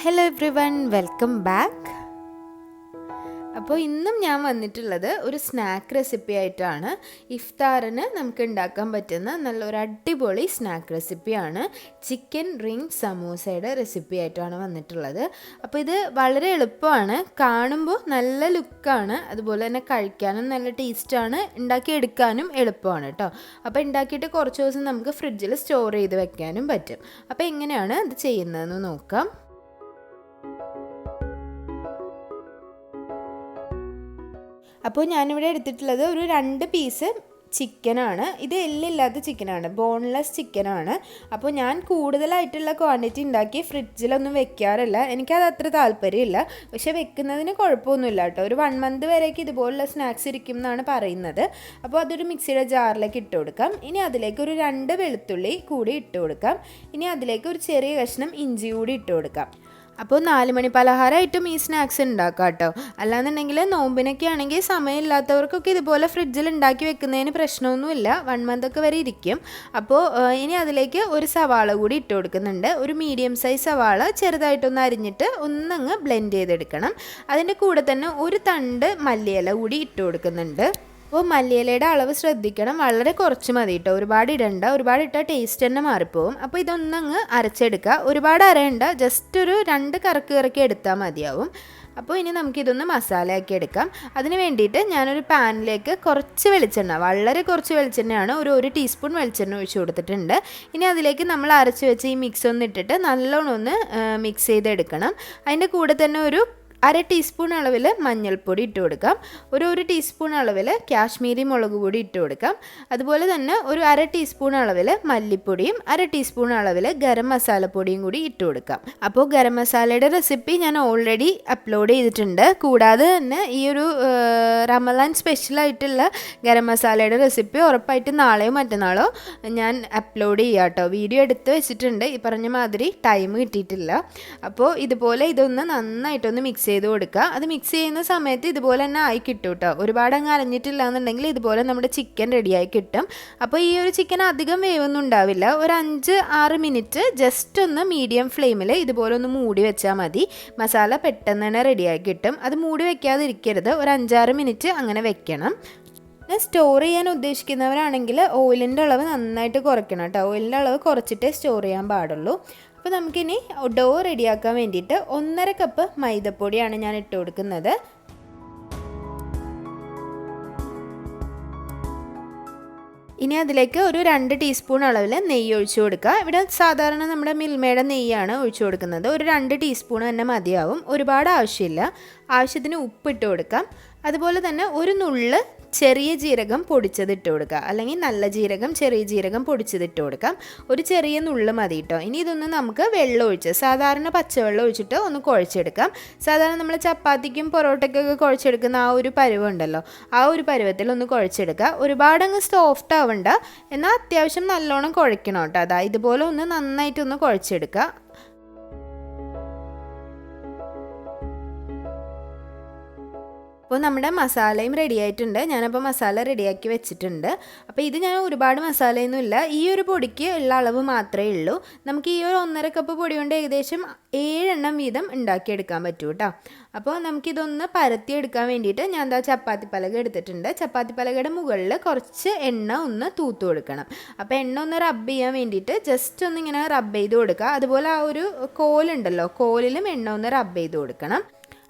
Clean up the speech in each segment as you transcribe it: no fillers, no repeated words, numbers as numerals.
Hello every one, welcome back. അപ്പോൾ ഇന്നും ഞാൻ വന്നിട്ടുള്ളത് ഒരു സ്നാക്ക് റെസിപ്പി ആയിട്ടാണ്. ഇഫ്താറിന് നമുക്ക് ഉണ്ടാക്കാൻ പറ്റുന്ന നല്ലൊരു അടിപൊളി സ്നാക്ക് റെസിപ്പിയാണ്. ചിക്കൻ റിംഗ് സമൂസയുടെ റെസിപ്പി ആയിട്ടാണ് വന്നിട്ടുള്ളത്. അപ്പോൾ ഇത് വളരെ എളുപ്പമാണ്, കാണുമ്പോൾ നല്ല ലുക്കാണ്, അതുപോലെ തന്നെ കഴിക്കാനും നല്ല ടേസ്റ്റാണ്, ഉണ്ടാക്കിയെടുക്കാനും എളുപ്പമാണ് കേട്ടോ. അപ്പോൾ ഉണ്ടാക്കിയിട്ട് കുറച്ച് ദിവസം നമുക്ക് ഫ്രിഡ്ജിൽ സ്റ്റോർ ചെയ്ത് വെക്കാനും പറ്റും. അപ്പോൾ എങ്ങനെയാണ് ഇത് ചെയ്യുന്നതെന്ന് നോക്കാം. അപ്പോൾ ഞാനിവിടെ എടുത്തിട്ടുള്ളത് ഒരു 2 പീസ് ചിക്കനാണ്. ഇത് എല്ലില്ലാത്ത ചിക്കനാണ്, ബോൺലെസ് ചിക്കനാണ്. അപ്പോൾ ഞാൻ കൂടുതലായിട്ടുള്ള ക്വാണ്ടിറ്റി ഉണ്ടാക്കി ഫ്രിഡ്ജിലൊന്നും വെക്കാറില്ല, എനിക്കത് അത്ര താല്പര്യമില്ല. പക്ഷേ വെക്കുന്നതിന് കുഴപ്പമൊന്നുമില്ല കേട്ടോ. ഒരു 1 മന്ത് വരെയൊക്കെ ഇതുപോലുള്ള സ്നാക്സ് ഇരിക്കും എന്നാണ് പറയുന്നത്. അപ്പോൾ അതൊരു മിക്സിയുടെ ജാറിലേക്ക് ഇട്ട് കൊടുക്കാം. ഇനി അതിലേക്ക് ഒരു 2 വെളുത്തുള്ളി കൂടി ഇട്ട് കൊടുക്കാം. ഇനി അതിലേക്ക് ഒരു ചെറിയ കഷ്ണം ഇഞ്ചി കൂടി ഇട്ട് കൊടുക്കാം. അപ്പോൾ 4 മണി പലഹാരമായിട്ടും ഈ സ്നാക്സ് ഉണ്ടാക്കാം കേട്ടോ. അല്ലാന്നുണ്ടെങ്കിൽ നോമ്പിനൊക്കെ ആണെങ്കിൽ സമയമില്ലാത്തവർക്കൊക്കെ ഇതുപോലെ ഫ്രിഡ്ജിൽ ഉണ്ടാക്കി വെക്കുന്നതിന് പ്രശ്നമൊന്നുമില്ല, 1 മന്തൊക്കെ വരെ ഇരിക്കും. അപ്പോൾ ഇനി അതിലേക്ക് ഒരു സവാള കൂടി ഇട്ട് കൊടുക്കുന്നുണ്ട്. ഒരു മീഡിയം സൈസ് സവാള ചെറുതായിട്ടൊന്ന് അരിഞ്ഞിട്ട് ഒന്നങ്ങ് ബ്ലെൻഡ് ചെയ്തെടുക്കണം. അതിൻ്റെ കൂടെ തന്നെ ഒരു തണ്ട് മല്ലിയില കൂടി ഇട്ട് കൊടുക്കുന്നുണ്ട്. അപ്പോൾ മല്ലിയിലയുടെ അളവ് ശ്രദ്ധിക്കണം, വളരെ കുറച്ച് മതി കേട്ടോ, ഒരുപാട് ഇടണ്ട. ഒരുപാട് ഇട്ടാൽ ടേസ്റ്റ് തന്നെ മാറിപ്പോവും. അപ്പോൾ ഇതൊന്നങ്ങ് അരച്ചെടുക്കുക, ഒരുപാട് അരയണ്ട, ജസ്റ്റ് ഒരു 2 കറക്കി എടുത്താൽ മതിയാവും. അപ്പോൾ ഇനി നമുക്കിതൊന്ന് മസാലയാക്കി എടുക്കാം. അതിന് വേണ്ടിയിട്ട് ഞാനൊരു പാനിലേക്ക് കുറച്ച് വെളിച്ചെണ്ണ, വളരെ കുറച്ച് വെളിച്ചെണ്ണയാണ്, ഒരു ടീസ്പൂൺ വെളിച്ചെണ്ണ ഒഴിച്ച് കൊടുത്തിട്ടുണ്ട്. ഇനി അതിലേക്ക് നമ്മൾ അരച്ച് വെച്ച് ഈ മിക്സ് ഒന്ന് ഇട്ടിട്ട് നല്ലോണം ഒന്ന് മിക്സ് ചെയ്തെടുക്കണം. അതിൻ്റെ കൂടെ തന്നെ ഒരു 1/2 ടീസ്പൂൺ അളവിൽ മഞ്ഞൾപ്പൊടി ഇട്ട് കൊടുക്കാം. ഒരു ടീസ്പൂൺ അളവിൽ കാശ്മീരി മുളക് പൊടി ഇട്ട് കൊടുക്കാം. അതുപോലെ തന്നെ ഒരു 1/2 ടീസ്പൂൺ അളവിൽ മല്ലിപ്പൊടിയും 1/2 ടീസ്പൂൺ അളവിൽ ഗരം മസാലപ്പൊടിയും കൂടി ഇട്ട് കൊടുക്കാം. അപ്പോൾ ഗരം മസാലയുടെ റെസിപ്പി ഞാൻ ഓൾറെഡി അപ്ലോഡ് ചെയ്തിട്ടുണ്ട്. കൂടാതെ തന്നെ ഈ ഒരു റമദാൻ സ്പെഷ്യലായിട്ടുള്ള ഗരം മസാലയുടെ റെസിപ്പി ഉറപ്പായിട്ട് നാളെയോ മറ്റന്നാളോ ഞാൻ അപ്ലോഡ് ചെയ്യാം കേട്ടോ. വീഡിയോ എടുത്ത് വെച്ചിട്ടുണ്ട്, ഈ പറഞ്ഞ മാതിരി ടൈം കിട്ടിയിട്ടില്ല. അപ്പോൾ ഇതുപോലെ ഇതൊന്ന് നന്നായിട്ടൊന്ന് മിക്സ് ചെയ്ത് കൊടുക്കുക. അത് മിക്സ് ചെയ്യുന്ന സമയത്ത് ഇതുപോലെ തന്നെ ആയി കിട്ടും കേട്ടോ. ഒരുപാട് അങ്ങ് അരഞ്ഞിട്ടില്ല എന്നുണ്ടെങ്കിൽ ഇതുപോലെ നമ്മുടെ ചിക്കൻ റെഡിയായി കിട്ടും. അപ്പോൾ ഈ ഒരു ചിക്കൻ അധികം വേവൊന്നും ഉണ്ടാവില്ല, ഒരു 5-6 മിനിറ്റ് ജസ്റ്റ് ഒന്ന് മീഡിയം ഫ്ലെയിമിൽ ഇതുപോലെ ഒന്ന് മൂടി വെച്ചാൽ മതി. മസാല പെട്ടെന്ന് തന്നെ റെഡിയായി കിട്ടും. അത് മൂടി വെക്കാതിരിക്കരുത്, ഒരു 5-6 മിനിറ്റ് അങ്ങനെ വെക്കണം. സ്റ്റോർ ചെയ്യാൻ ഉദ്ദേശിക്കുന്നവരാണെങ്കിൽ ഓയിലിൻ്റെ അളവ് നന്നായിട്ട് കുറയ്ക്കണം കേട്ടോ. ഓയിലിൻ്റെ അളവ് കുറച്ചിട്ടേ സ്റ്റോർ ചെയ്യാൻ പാടുള്ളൂ. അപ്പോൾ നമുക്കിനി ഡോ റെഡിയാക്കാൻ വേണ്ടിയിട്ട് 1.5 കപ്പ് മൈദപ്പൊടിയാണ് ഞാൻ ഇട്ട് കൊടുക്കുന്നത്. ഇനി അതിലേക്ക് ഒരു 2 ടീസ്പൂൺ അളവിൽ നെയ്യ് ഒഴിച്ചു കൊടുക്കുക. ഇവിടെ സാധാരണ നമ്മുടെ മിൽമയുടെ നെയ്യാണ് ഒഴിച്ചു കൊടുക്കുന്നത്. ഒരു 2 ടീസ്പൂൺ തന്നെ മതിയാവും, ഒരുപാട് ആവശ്യമില്ല. ആവശ്യത്തിന് ഉപ്പിട്ട് കൊടുക്കാം. അതുപോലെ തന്നെ ഒരു നുള്ള് ചെറിയ ജീരകം പൊടിച്ചതിട്ട് കൊടുക്കുക, അല്ലെങ്കിൽ നല്ല ജീരകം, ചെറിയ ജീരകം പൊടിച്ചതിട്ട് കൊടുക്കാം. ഒരു ചെറിയ നുള്ള് മതി കേട്ടോ. ഇനി ഇതൊന്ന് നമുക്ക് വെള്ളം ഒഴിച്ച്, സാധാരണ പച്ചവെള്ളം ഒഴിച്ചിട്ട് ഒന്ന് കുഴച്ചെടുക്കാം. സാധാരണ നമ്മൾ ചപ്പാത്തിക്കും പൊറോട്ടയ്ക്കൊക്കെ കുഴച്ചെടുക്കുന്ന ആ ഒരു പരുവുണ്ടല്ലോ, ആ ഒരു പരുവത്തിൽ ഒന്ന് കുഴച്ചെടുക്കുക. ഒരുപാടങ്ങ് സോഫ്റ്റ് ആവണ്ട, എന്നാൽ അത്യാവശ്യം നല്ലോണം കുഴക്കണം കേട്ടോ. അതാ ഇതുപോലെ ഒന്ന് നന്നായിട്ടൊന്ന് കുഴച്ചെടുക്കുക. അപ്പോൾ നമ്മുടെ മസാലയും റെഡി ആയിട്ടുണ്ട്. ഞാനപ്പോൾ മസാല റെഡിയാക്കി വെച്ചിട്ടുണ്ട്. അപ്പോൾ ഇത് ഞാൻ ഒരുപാട് മസാലയൊന്നുമില്ല, ഈ ഒരു പൊടിക്ക് ഉള്ള അളവ് മാത്രമേ ഉള്ളൂ. നമുക്ക് ഈ ഒരു 1.5 കപ്പ് പൊടി കൊണ്ട് ഏകദേശം 7 എണ്ണം വീതം ഉണ്ടാക്കിയെടുക്കാൻ പറ്റും കേട്ടോ. അപ്പോൾ നമുക്കിതൊന്ന് പരത്തിയെടുക്കാൻ വേണ്ടിയിട്ട് ഞാൻ എന്താ ചപ്പാത്തി പലക എടുത്തിട്ടുണ്ട്. ചപ്പാത്തി പലകയുടെ മുകളിൽ കുറച്ച് എണ്ണ ഒന്ന് തൂത്ത് കൊടുക്കണം. അപ്പോൾ എണ്ണ ഒന്ന് റബ്ബ് ചെയ്യാൻ വേണ്ടിയിട്ട് ജസ്റ്റ് ഒന്ന് ഇങ്ങനെ റബ്ബ് ചെയ്ത് കൊടുക്കുക. അതുപോലെ ആ ഒരു കോലുണ്ടല്ലോ, കോലിലും എണ്ണ ഒന്ന് റബ്ബ് ചെയ്ത് കൊടുക്കണം.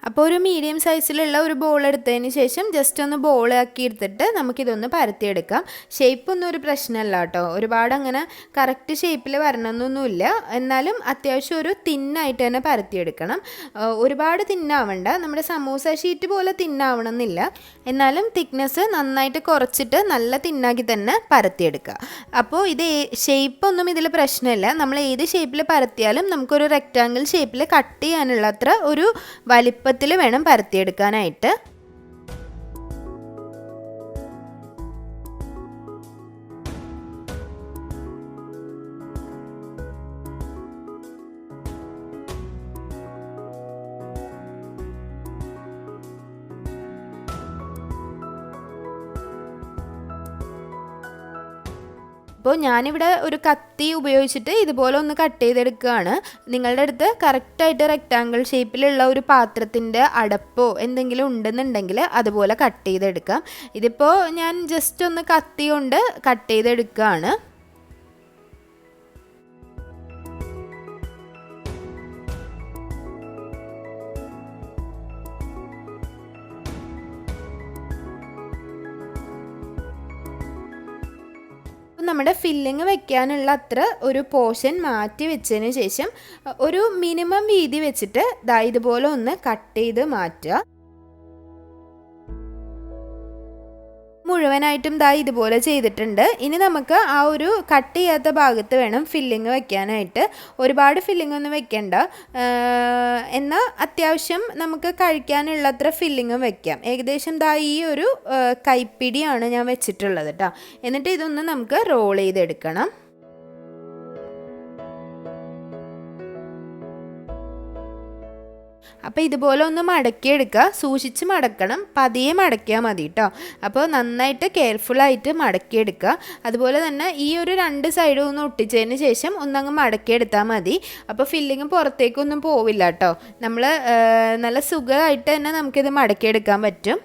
അപ്പോൾ ഒരു മീഡിയം സൈസിലുള്ള ഒരു ബോൾ എടുത്തതിന് ശേഷം ജസ്റ്റ് ഒന്ന് ബോളാക്കി എടുത്തിട്ട് നമുക്കിതൊന്ന് പരത്തിയെടുക്കാം. ഷേപ്പൊന്നും ഒരു പ്രശ്നമല്ല കേട്ടോ, ഒരുപാട് അങ്ങനെ കറക്റ്റ് ഷേപ്പിൽ വരണമെന്നൊന്നുമില്ല. എന്നാലും അത്യാവശ്യം ഒരു തിന്നായിട്ട് തന്നെ പരത്തിയെടുക്കണം. ഒരുപാട് തിന്നാവണ്ട, നമ്മുടെ സമൂസ ഷീറ്റ് പോലെ തിന്നാവണം എന്നില്ല. എന്നാലും തിക്നെസ് നന്നായിട്ട് കുറച്ചിട്ട് നല്ല തിന്നാക്കി തന്നെ പരത്തിയെടുക്കുക. അപ്പോൾ ഇത് ഷേപ്പൊന്നും ഇതിൽ പ്രശ്നമില്ല, നമ്മൾ ഏത് ഷേപ്പിൽ പരത്തിയാലും നമുക്കൊരു റെക്റ്റാങ്കിൾ ഷേപ്പിൽ കട്ട് ചെയ്യാനുള്ള അത്ര ഒരു വലിപ്പത്തിൽ വേണം പരത്തിയെടുക്കാനായിട്ട്. അപ്പോൾ ഞാനിവിടെ ഒരു കത്തി ഉപയോഗിച്ചിട്ട് ഇതുപോലെ ഒന്ന് കട്ട് ചെയ്തെടുക്കുകയാണ്. നിങ്ങളുടെ അടുത്ത് കറക്റ്റായിട്ട് റെക്റ്റാങ്കിൾ ഷേപ്പിലുള്ള ഒരു പാത്രത്തിൻ്റെ അടപ്പോ എന്തെങ്കിലും ഉണ്ടെന്നുണ്ടെങ്കിൽ അതുപോലെ കട്ട് ചെയ്തെടുക്കാം. ഇതിപ്പോൾ ഞാൻ ജസ്റ്റ് ഒന്ന് കത്തി കൊണ്ട് കട്ട് ചെയ്തെടുക്കുകയാണ്. നമ്മുടെ ഫില്ലിങ് വെക്കാനുള്ള അത്ര ഒരു പോർഷൻ മാറ്റി വെച്ചതിന് ശേഷം ഒരു മിനിമം വീതി വെച്ചിട്ട് ഇതുപോലെ ഒന്ന് കട്ട് ചെയ്ത് മാറ്റുക. മുഴുവനായിട്ടും ഇതുപോലെ ചെയ്തിട്ടുണ്ട്. ഇനി നമുക്ക് ആ ഒരു കട്ട് ചെയ്യാത്ത ഭാഗത്ത് വേണം ഫില്ലിങ് വെക്കാനായിട്ട്. ഒരുപാട് ഫില്ലിംഗ് ഒന്നും വെക്കണ്ട, എന്നാൽ അത്യാവശ്യം നമുക്ക് കഴിക്കാനുള്ളത്ര ഫില്ലിങ്ങും വെക്കാം. ഏകദേശം ഈ ഒരു കൈപ്പിടിയാണ് ഞാൻ വെച്ചിട്ടുള്ളത് കേട്ടോ. എന്നിട്ട് ഇതൊന്ന് നമുക്ക് റോൾ ചെയ്തെടുക്കണം. അപ്പോൾ ഇതുപോലെ ഒന്ന് മടക്കിയെടുക്കുക. സൂക്ഷിച്ച് മടക്കണം, പതിയെ മടക്കിയാൽ മതി കേട്ടോ. അപ്പോൾ നന്നായിട്ട് കെയർഫുള്ളായിട്ട് മടക്കിയെടുക്കുക. അതുപോലെ തന്നെ ഈ ഒരു 2 സൈഡും ഒന്ന് ഒട്ടിച്ചതിന് ശേഷം ഒന്നങ്ങ് മടക്കിയെടുത്താൽ മതി. അപ്പോൾ ഫില്ലിങ് പുറത്തേക്കൊന്നും പോവില്ല കേട്ടോ. നമ്മൾ നല്ല സുഖമായിട്ട് തന്നെ നമുക്കിത് മടക്കിയെടുക്കാൻ പറ്റും.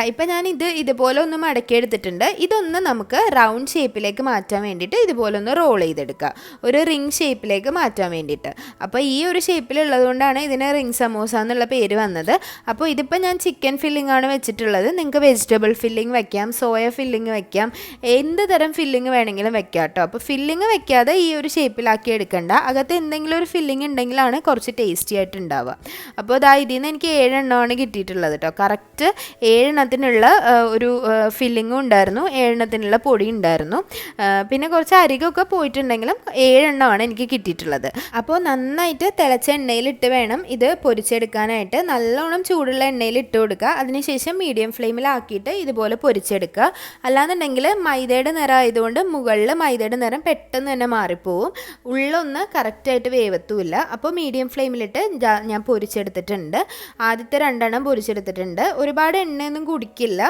ഇപ്പം ഞാൻ ഇതുപോലെ ഒന്ന് മടക്കി എടുത്തിട്ടുണ്ട്. ഇതൊന്ന് നമുക്ക് റൗണ്ട് ഷേപ്പിലേക്ക് മാറ്റാൻ വേണ്ടിയിട്ട് ഇതുപോലെ ഒന്ന് റോൾ ചെയ്തെടുക്കുക, ഒരു റിംഗ് ഷേപ്പിലേക്ക് മാറ്റാൻ വേണ്ടിയിട്ട്. അപ്പോൾ ഈ ഒരു ഷേപ്പിലുള്ളത് കൊണ്ടാണ് ഇതിന് റിംഗ് സമോസ എന്നുള്ള പേര് വന്നത്. അപ്പോൾ ഇതിപ്പോൾ ഞാൻ ചിക്കൻ ഫില്ലിംഗ് ആണ് വെച്ചിട്ടുള്ളത്. നിങ്ങൾക്ക് വെജിറ്റബിൾ ഫില്ലിംഗ് വെക്കാം, സോയ ഫില്ലിംഗ് വെക്കാം, എന്ത് തരം ഫില്ലിംഗ് വേണമെങ്കിലും വെക്കാം കേട്ടോ. അപ്പോൾ ഫില്ലിംഗ് വെക്കാതെ ഈ ഒരു ഷേപ്പിലാക്കി എടുക്കണ്ട. അകത്ത് എന്തെങ്കിലും ഒരു ഫില്ലിംഗ് ഉണ്ടെങ്കിലാണ് കുറച്ച് ടേസ്റ്റി ആയിട്ട് ഉണ്ടാവുക. അപ്പോൾ ഇതിൽ നിന്ന് എനിക്ക് 7 എണ്ണമാണ് കിട്ടിയിട്ടുള്ളത് കേട്ടോ. കറക്റ്റ് 7 എണ്ണത്തിനുള്ള ഒരു ഫില്ലിങ്ങും ഉണ്ടായിരുന്നു, 7 എണ്ണത്തിനുള്ള പൊടി ഉണ്ടായിരുന്നു. പിന്നെ കുറച്ച് അരികൊക്കെ പോയിട്ടുണ്ടെങ്കിലും 7 എണ്ണമാണ് എനിക്ക് കിട്ടിയിട്ടുള്ളത്. അപ്പോൾ നന്നായിട്ട് തിളച്ച എണ്ണയിലിട്ട് വേണം ഇത് പൊരിച്ചെടുക്കാനായിട്ട്. നല്ലോണം ചൂടുള്ള എണ്ണയിൽ ഇട്ട് കൊടുക്കുക. അതിനുശേഷം മീഡിയം ഫ്ലെയിമിലാക്കിയിട്ട് ഇതുപോലെ പൊരിച്ചെടുക്കുക. അല്ലാന്നുണ്ടെങ്കിൽ മൈദയുടെ നിറം ആയതുകൊണ്ട് മുകളിൽ മൈദയുടെ നിറം പെട്ടെന്ന് തന്നെ മാറിപ്പോവും, ഉള്ളൊന്ന് കറക്റ്റായിട്ട് വേവത്തുമില്ല. അപ്പോൾ മീഡിയം ഫ്ലെയിമിലിട്ട് ഞാൻ പൊരിച്ചെടുത്തിട്ടുണ്ട്. ആദ്യത്തെ 2 എണ്ണം പൊരിച്ചെടുത്തിട്ടുണ്ട്. ഒരുപാട് എണ്ണയൊന്നും കുടിക്കില്ല.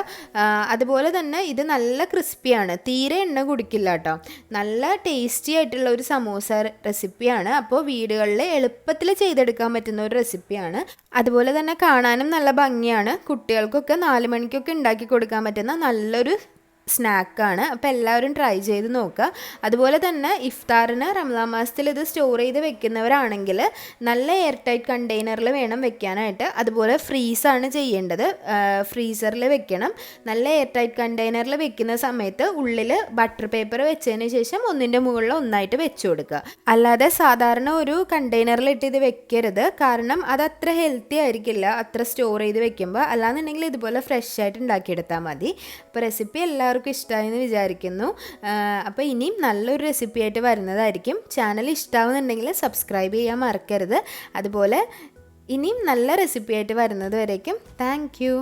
അതുപോലെ തന്നെ ഇത് നല്ല ക്രിസ്പിയാണ്, തീരെ എണ്ണ കുടിക്കില്ല കേട്ടോ. നല്ല ടേസ്റ്റി ആയിട്ടുള്ള ഒരു സമോസ റെസിപ്പിയാണ്. അപ്പോൾ വീടുകളിൽ എളുപ്പത്തിൽ ചെയ്തെടുക്കാൻ പറ്റുന്ന ഒരു റെസിപ്പിയാണ്. അതുപോലെ തന്നെ കാണാനും നല്ല ഭംഗിയാണ്. കുട്ടികൾക്കൊക്കെ 4 മണിക്കൊക്കെ ഉണ്ടാക്കി കൊടുക്കാൻ പറ്റുന്ന നല്ലൊരു സ്നാക്കാണ്. അപ്പോൾ എല്ലാവരും ട്രൈ ചെയ്ത് നോക്കുക. അതുപോലെ തന്നെ ഇഫ്താറിന് റമദാൻ മാസത്തിൽ ഇത് സ്റ്റോർ ചെയ്ത് വെക്കുന്നവരാണെങ്കിൽ നല്ല എയർ ടൈറ്റ് കണ്ടെയ്നറിൽ വേണം വെക്കാനായിട്ട്. അതുപോലെ ഫ്രീസാണ് ചെയ്യേണ്ടത്, ഫ്രീസറിൽ വെക്കണം. നല്ല എയർ ടൈറ്റ് കണ്ടെയ്നറിൽ വെക്കുന്ന സമയത്ത് ഉള്ളിൽ ബട്ടർ പേപ്പർ വെച്ചതിന് ശേഷം ഒന്നിൻ്റെ മുകളിൽ ഒന്നായിട്ട് വെച്ച് കൊടുക്കുക. അല്ലാതെ സാധാരണ ഒരു കണ്ടെയ്നറിലിട്ട് ഇത് വെക്കരുത്, കാരണം അത് അത്ര ഹെൽത്തി ആയിരിക്കില്ല അത്ര സ്റ്റോർ ചെയ്ത് വെക്കുമ്പോൾ. അല്ലാന്നുണ്ടെങ്കിൽ ഇതുപോലെ ഫ്രഷ് ആയിട്ട് ഉണ്ടാക്കിയെടുത്താൽ മതി. അപ്പോൾ റെസിപ്പി എല്ലാവർക്കും ഇഷ്ടമായെന്ന് വിചാരിക്കുന്നു. അപ്പോൾ ഇനിയും നല്ലൊരു റെസിപ്പി ആയിട്ട് വരുന്നതായിരിക്കും. ചാനൽ ഇഷ്ടമാവുന്നുണ്ടെങ്കിൽ സബ്സ്ക്രൈബ് ചെയ്യാൻ മറക്കരുത്. അതുപോലെ ഇനിയും നല്ല റെസിപ്പി ആയിട്ട് വരുന്നത് വരേക്കും താങ്ക് യു.